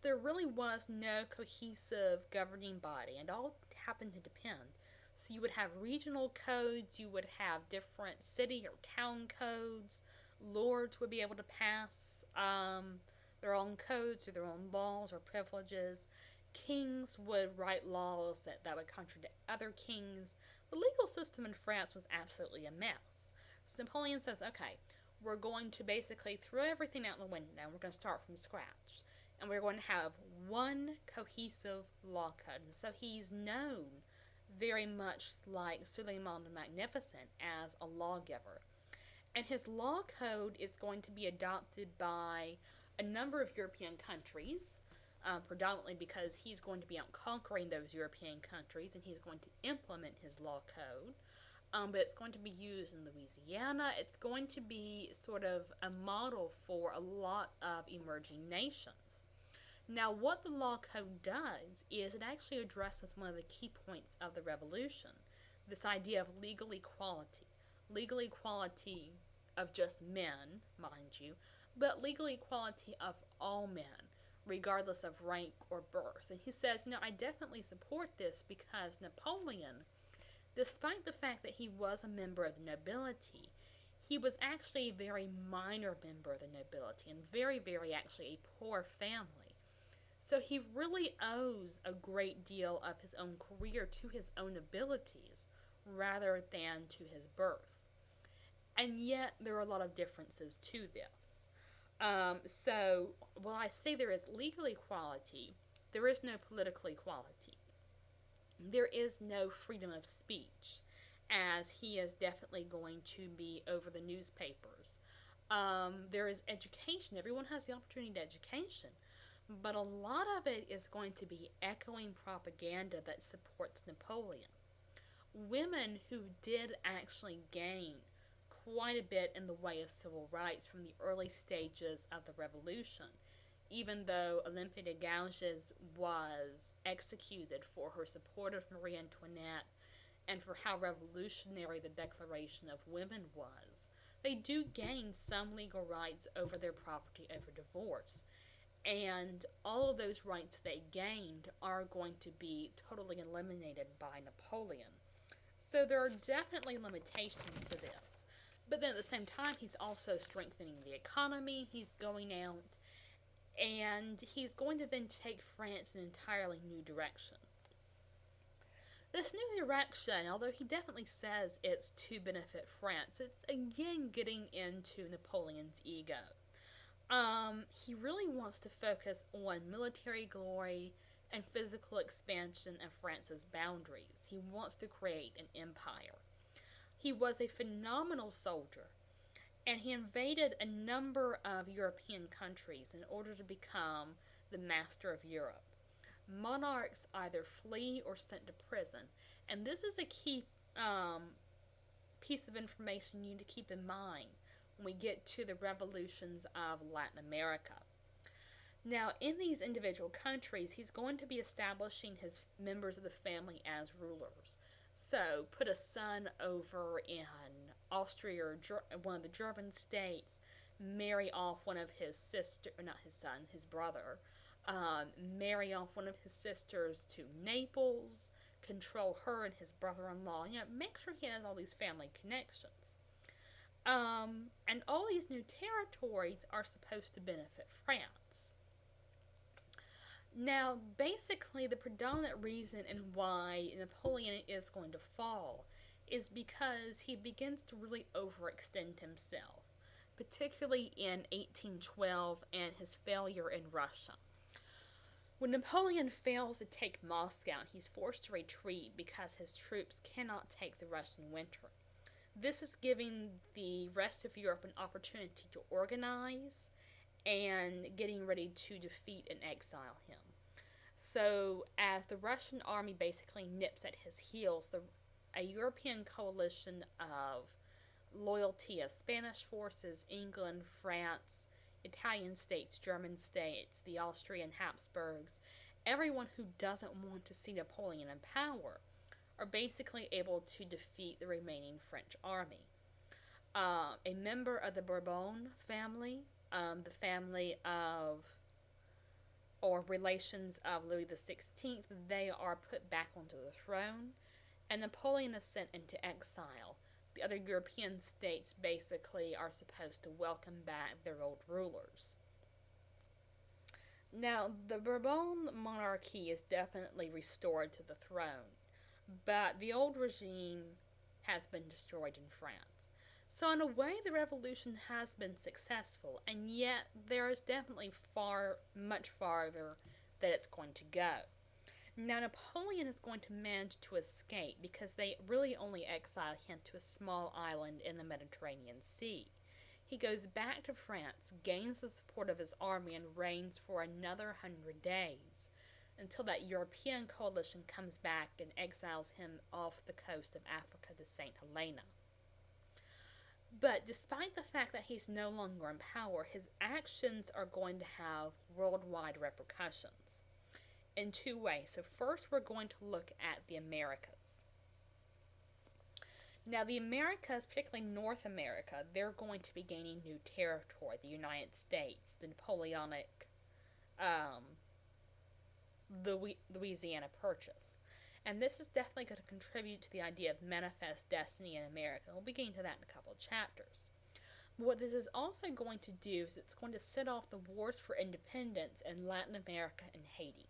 there really was no cohesive governing body, and all happened to depend. So you would have regional codes, you would have different city or town codes. Lords would be able to pass their own codes or their own laws or privileges. Kings would write laws that would contradict other kings. The legal system in France was absolutely a mess. So Napoleon says, okay, we're going to basically throw everything out the window and we're going to start from scratch. And we're going to have one cohesive law code. And so he's known very much like Suleiman the Magnificent as a lawgiver. And his law code is going to be adopted by a number of European countries, predominantly because he's going to be out conquering those European countries and he's going to implement his law code. But it's going to be used in Louisiana. It's going to be sort of a model for a lot of emerging nations. Now, what the law code does is it actually addresses one of the key points of the revolution, this idea of legal equality of just men, mind you, but legal equality of all men, regardless of rank or birth. And he says, I definitely support this because Napoleon, despite the fact that he was a member of the nobility, he was actually a very minor member of the nobility and very, very actually a poor family. So he really owes a great deal of his own career to his own abilities rather than to his birth. And yet, there are a lot of differences to this. So, while I say there is legal equality, there is no political equality. There is no freedom of speech, as he is definitely going to be over the newspapers. There is education. Everyone has the opportunity to education. But a lot of it is going to be echoing propaganda that supports Napoleon. Women who did actually gain quite a bit in the way of civil rights from the early stages of the revolution, even though Olympia de Gouges was executed for her support of Marie Antoinette and for how revolutionary the Declaration of Women was. They do gain some legal rights over their property over divorce. And all of those rights they gained are going to be totally eliminated by Napoleon. So there are definitely limitations to this. But then at the same time, he's also strengthening the economy. He's going out and he's going to then take France in an entirely new direction. This new direction, although he definitely says it's to benefit France, it's again getting into Napoleon's ego. He really wants to focus on military glory and physical expansion of France's boundaries. He wants to create an empire. He was a phenomenal soldier, and he invaded a number of European countries in order to become the master of Europe. Monarchs either flee or sent to prison, and this is a key piece of information you need to keep in mind when we get to the revolutions of Latin America. Now, in these individual countries, he's going to be establishing his members of the family as rulers. So, put a son over in Austria or one of the German states, marry off one of his sister, not his son, his brother, marry off one of his sisters to Naples, control her and his brother-in-law. Make sure he has all these family connections. And all these new territories are supposed to benefit France. Now, basically, the predominant reason and why Napoleon is going to fall is because he begins to really overextend himself, particularly in 1812 and his failure in Russia. When Napoleon fails to take Moscow, he's forced to retreat because his troops cannot take the Russian winter. This is giving the rest of Europe an opportunity to organize and getting ready to defeat and exile him. So, as the Russian army basically nips at his heels, a European coalition of loyalty of Spanish forces, England, France, Italian states, German states, the Austrian Habsburgs, everyone who doesn't want to see Napoleon in power, are basically able to defeat the remaining French army. A member of the Bourbon family, the family of or relations of Louis XVI, they are put back onto the throne, and Napoleon is sent into exile. The other European states basically are supposed to welcome back their old rulers. Now, the Bourbon monarchy is definitely restored to the throne, but the old regime has been destroyed in France. So, in a way, the revolution has been successful, and yet there is definitely much farther that it's going to go. Now, Napoleon is going to manage to escape because they really only exile him to a small island in the Mediterranean Sea. He goes back to France, gains the support of his army, and reigns for another 100 days until that European coalition comes back and exiles him off the coast of Africa to St. Helena. But despite the fact that he's no longer in power, his actions are going to have worldwide repercussions in two ways. So, first, we're going to look at the Americas. Now, the Americas, particularly North America, they're going to be gaining new territory. The United States, the Napoleonic Louisiana Purchase. And this is definitely going to contribute to the idea of manifest destiny in America. We'll be getting to that in a couple of chapters. But what this is also going to do is it's going to set off the wars for independence in Latin America and Haiti.